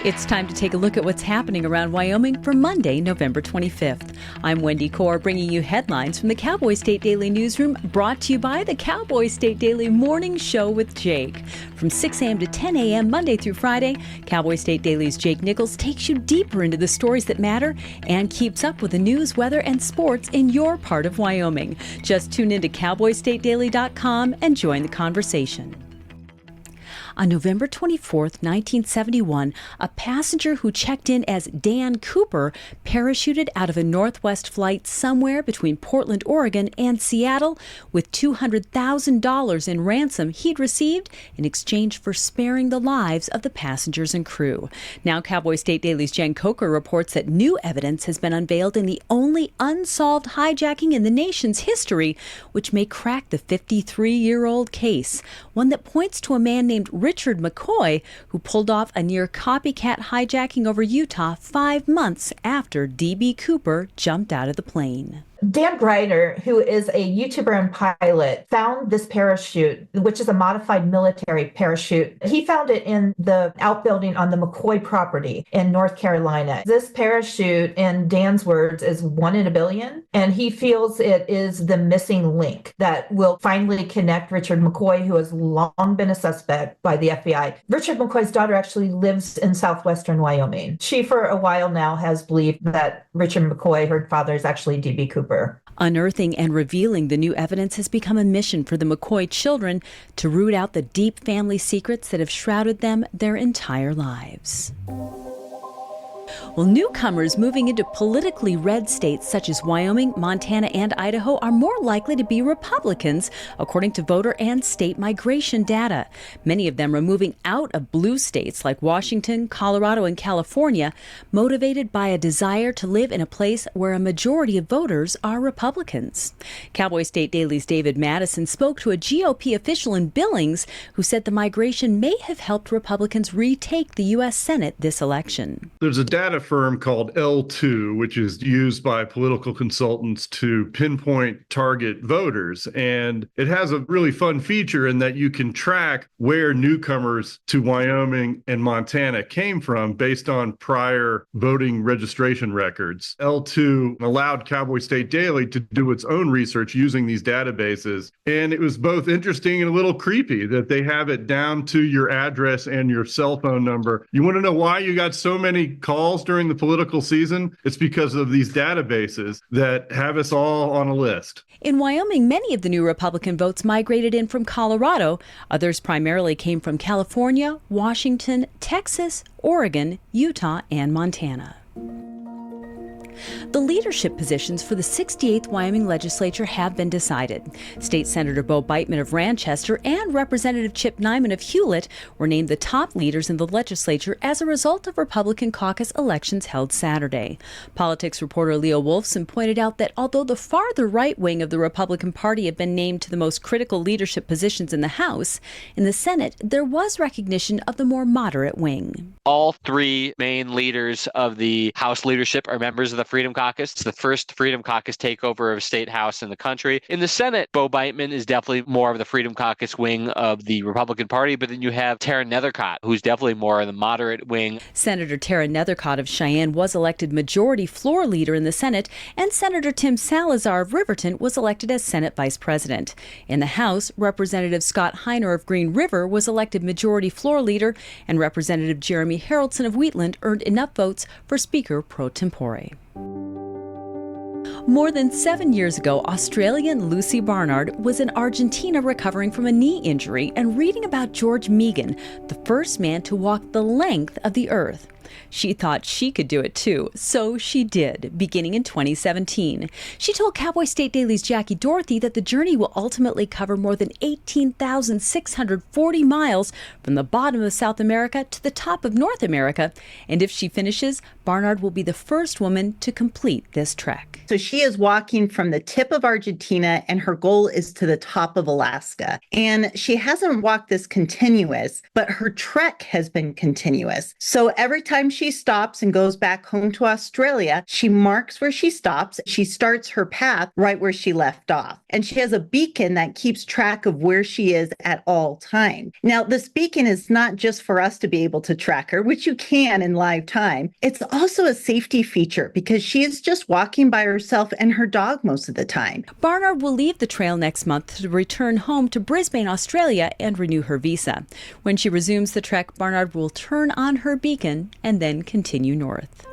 It's time to take a look at what's happening around Wyoming for Monday, November 25th. I'm Wendy Corr, bringing you headlines from the Cowboy State Daily newsroom, brought to you by the Cowboy State Daily Morning Show with Jake. From 6 a.m. to 10 a.m. Monday through Friday, Cowboy State Daily's Jake Nichols takes you deeper into the stories that matter and keeps up with the news, weather, and sports in your part of Wyoming. Just tune into cowboystatedaily.com and join the conversation. On November 24, 1971, a passenger who checked in as Dan Cooper parachuted out of a Northwest flight somewhere between Portland, Oregon and Seattle with $200,000 in ransom he'd received in exchange for sparing the lives of the passengers and crew. Now Cowboy State Daily's Jen Coker reports that new evidence has been unveiled in the only unsolved hijacking in the nation's history, which may crack the 53-year-old case, one that points to a man named Richard McCoy, who pulled off a near copycat hijacking over Utah 5 months after D.B. Cooper jumped out of the plane. Dan Greiner, who is a YouTuber and pilot, found this parachute, which is a modified military parachute. He found it in the outbuilding on the McCoy property in North Carolina. This parachute, in Dan's words, is 1 in a billion, and he feels it is the missing link that will finally connect Richard McCoy, who has long been a suspect by the FBI. Richard McCoy's daughter actually lives in southwestern Wyoming. She, for a while now, has believed that Richard McCoy, her father, is actually D.B. Cooper. Unearthing and revealing the new evidence has become a mission for the McCoy children to root out the deep family secrets that have shrouded them their entire lives. Well, newcomers moving into politically red states such as Wyoming, Montana, and Idaho are more likely to be Republicans, according to voter and state migration data. Many of them are moving out of blue states like Washington, Colorado, and California, motivated by a desire to live in a place where a majority of voters are Republicans. Cowboy State Daily's David Madison spoke to a GOP official in Billings who said the migration may have helped Republicans retake the U.S. Senate this election. There's a data firm called L2, which is used by political consultants to pinpoint target voters. And it has a really fun feature in that you can track where newcomers to Wyoming and Montana came from based on prior voting registration records. L2 allowed Cowboy State Daily to do its own research using these databases. And it was both interesting and a little creepy that they have it down to your address and your cell phone number. You want to know why you got so many calls during the political season? It's because of these databases that have us all on a list. In Wyoming, many of the new Republican votes migrated in from Colorado. Others primarily came from California, Washington, Texas, Oregon, Utah, and Montana. The leadership positions for the 68th Wyoming legislature have been decided. State Senator Bo Beitman of Ranchester and Representative Chip Nyman of Hewlett were named the top leaders in the legislature as a result of Republican caucus elections held Saturday. Politics reporter Leo Wolfson pointed out that although the farther right wing of the Republican Party have been named to the most critical leadership positions in the House, in the Senate there was recognition of the more moderate wing. All three main leaders of the House leadership are members of the Freedom Caucus. It's the first Freedom Caucus takeover of a state house in the country. In the Senate, Bo Beitman is definitely more of the Freedom Caucus wing of the Republican Party, but then you have Tara Nethercott, who's definitely more of the moderate wing. Senator Tara Nethercott of Cheyenne was elected majority floor leader in the Senate, and Senator Tim Salazar of Riverton was elected as Senate Vice President. In the House, Representative Scott Heiner of Green River was elected majority floor leader, and Representative Jeremy Haraldson of Wheatland earned enough votes for Speaker pro tempore. More than 7 years ago, Australian Lucy Barnard was in Argentina recovering from a knee injury and reading about George Megan, the first man to walk the length of the earth. She thought she could do it too, so she did, beginning in 2017. She told Cowboy State Daily's Jackie Dorothy that the journey will ultimately cover more than 18,640 miles from the bottom of South America to the top of North America. And if she finishes, Barnard will be the first woman to complete this trek. So she is walking from the tip of Argentina, and her goal is to the top of Alaska. And she hasn't walked this continuous, but her trek has been continuous. So every time time she stops and goes back home to Australia, she marks where she stops. She starts her path right where she left off. And she has a beacon that keeps track of where she is at all times. Now, this beacon is not just for us to be able to track her, which you can in live time. It's also a safety feature because she is just walking by herself and her dog most of the time. Barnard will leave the trail next month to return home to Brisbane, Australia, and renew her visa. When she resumes the trek, Barnard will turn on her beacon and then continue north.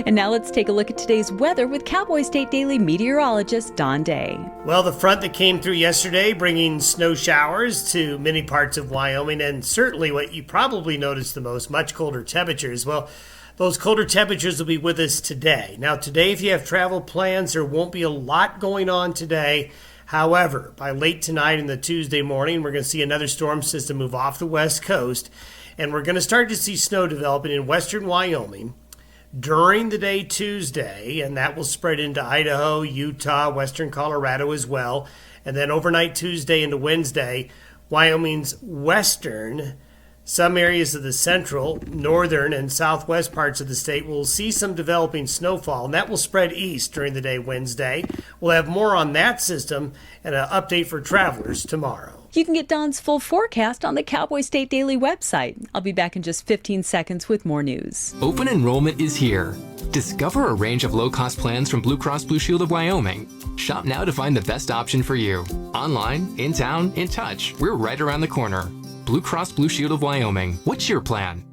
And now let's take a look at today's weather with Cowboy State Daily meteorologist Don Day. Well, the front that came through yesterday bringing snow showers to many parts of Wyoming, and certainly what you probably noticed the most, much colder temperatures. Well, those colder temperatures will be with us today. Now, today, if you have travel plans, there won't be a lot going on today. However, by late tonight and the Tuesday morning, we're going to see another storm system move off the west coast, and we're going to start to see snow developing in western Wyoming during the day Tuesday, and that will spread into Idaho, Utah, western Colorado as well. And then overnight Tuesday into Wednesday, Wyoming's western, some areas of the central, northern, and southwest parts of the state will see some developing snowfall, and that will spread east during the day Wednesday. We'll have more on that system and an update for travelers tomorrow. You can get Don's full forecast on the Cowboy State Daily website. I'll be back in just 15 seconds with more news. Open enrollment is here. Discover a range of low-cost plans from Blue Cross Blue Shield of Wyoming. Shop now to find the best option for you. Online, in town, in touch. We're right around the corner. Blue Cross Blue Shield of Wyoming. What's your plan?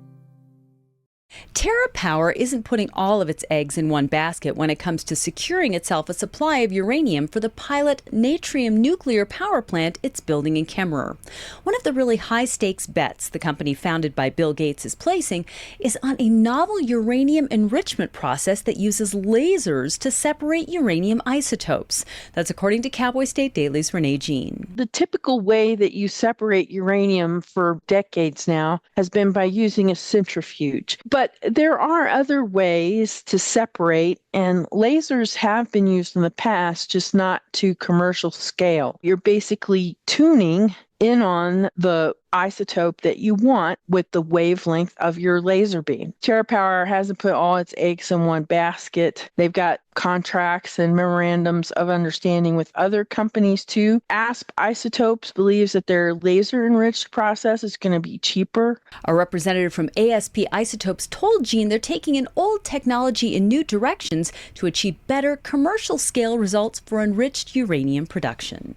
TerraPower isn't putting all of its eggs in one basket when it comes to securing itself a supply of uranium for the pilot Natrium nuclear power plant it's building in Kemmerer. One of the really high-stakes bets the company founded by Bill Gates is placing is on a novel uranium enrichment process that uses lasers to separate uranium isotopes. That's according to Cowboy State Daily's Renee Jean. The typical way that you separate uranium for decades now has been by using a centrifuge. But there are other ways to separate, and lasers have been used in the past, just not to commercial scale. You're basically tuning in on the isotope that you want with the wavelength of your laser beam. TerraPower hasn't put all its eggs in one basket. They've got contracts and memorandums of understanding with other companies too. ASP Isotopes believes that their laser-enriched process is going to be cheaper. A representative from ASP Isotopes told Jean they're taking an old technology in new directions to achieve better commercial-scale results for enriched uranium production.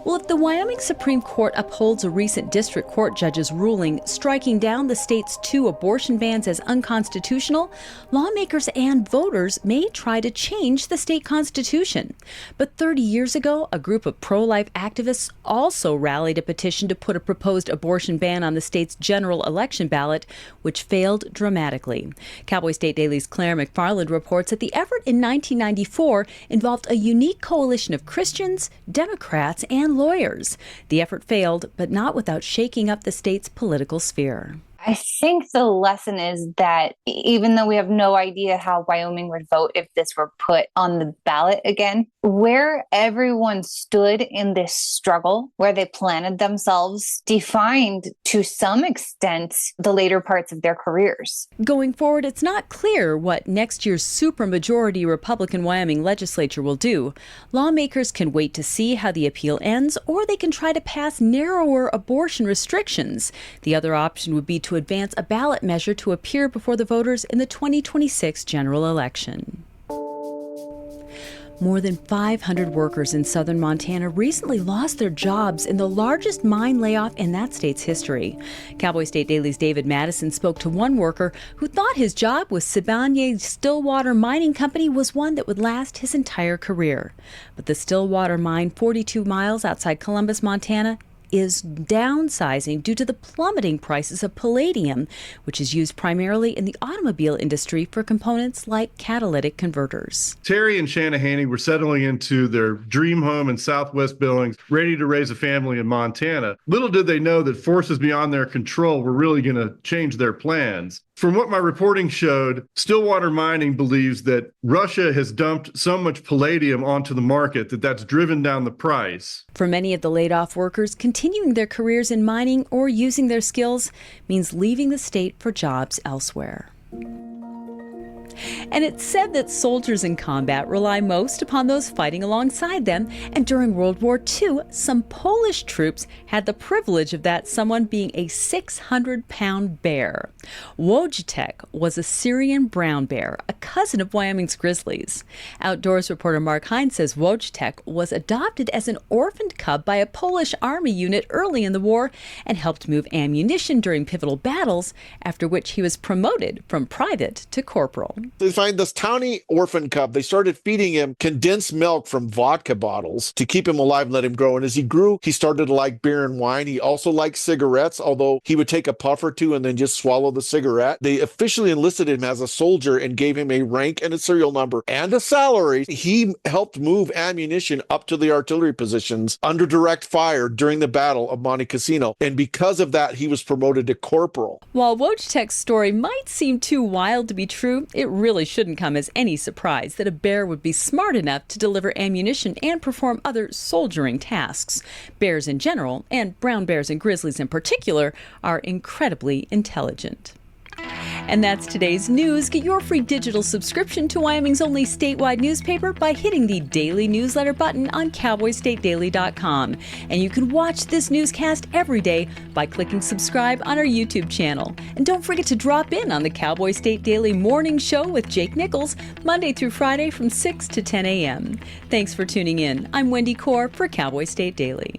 Well, if the Wyoming Supreme Court upholds a recent district court judge's ruling striking down the state's 2 abortion bans as unconstitutional, lawmakers and voters may try to change the state constitution. But 30 years ago, a group of pro-life activists also rallied a petition to put a proposed abortion ban on the state's general election ballot, which failed dramatically. Cowboy State Daily's Claire McFarland reports that the effort in 1994 involved a unique coalition of Christians, Democrats, and lawyers. The effort failed, but not without shaking up the state's political sphere. I think the lesson is that even though we have no idea how Wyoming would vote if this were put on the ballot again, where everyone stood in this struggle, where they planted themselves, defined to some extent the later parts of their careers. Going forward, it's not clear what next year's supermajority Republican Wyoming legislature will do. Lawmakers can wait to see how the appeal ends, or they can try to pass narrower abortion restrictions. The other option would be to advance a ballot measure to appear before the voters in the 2026 general election. More than 500 workers in southern Montana recently lost their jobs in the largest mine layoff in that state's history. Cowboy State Daily's David Madison spoke to one worker who thought his job with Sibanye Stillwater Mining Company was one that would last his entire career. But the Stillwater mine, 42 miles outside Columbus, Montana, is downsizing due to the plummeting prices of palladium, which is used primarily in the automobile industry for components like catalytic converters. Terry and Shanna Haney were settling into their dream home in Southwest Billings, ready to raise a family in Montana. Little did they know that forces beyond their control were really going to change their plans. From what my reporting showed, Stillwater Mining believes that Russia has dumped so much palladium onto the market that that's driven down the price. For many of the laid off workers, continuing their careers in mining or using their skills means leaving the state for jobs elsewhere. And it's said that soldiers in combat rely most upon those fighting alongside them. And during World War II, some Polish troops had the privilege of that someone being a 600-pound bear. WTech was a Syrian brown bear, a cousin of Wyoming's grizzlies. Outdoors reporter Mark Hines says WTech was adopted as an orphaned cub by a Polish army unit early in the war and helped move ammunition during pivotal battles, after which he was promoted from private to corporal. They find this tiny orphan cub. They started feeding him condensed milk from vodka bottles to keep him alive and let him grow. And as he grew, he started to like beer and wine. He also liked cigarettes, although he would take a puff or two and then just swallow the cigarette. They officially enlisted him as a soldier and gave him a rank and a serial number and a salary. He helped move ammunition up to the artillery positions under direct fire during the Battle of Monte Cassino. And because of that, he was promoted to corporal. While WTech's story might seem too wild to be true, it really shouldn't come as any surprise that a bear would be smart enough to deliver ammunition and perform other soldiering tasks. Bears in general, and brown bears and grizzlies in particular, are incredibly intelligent. And that's today's news. Get your free digital subscription to Wyoming's only statewide newspaper by hitting the daily newsletter button on cowboystatedaily.com. And you can watch this newscast every day by clicking subscribe on our YouTube channel. And don't forget to drop in on the Cowboy State Daily Morning Show with Jake Nichols, Monday through Friday from 6 to 10 a.m. Thanks for tuning in. I'm Wendy Corr for Cowboy State Daily.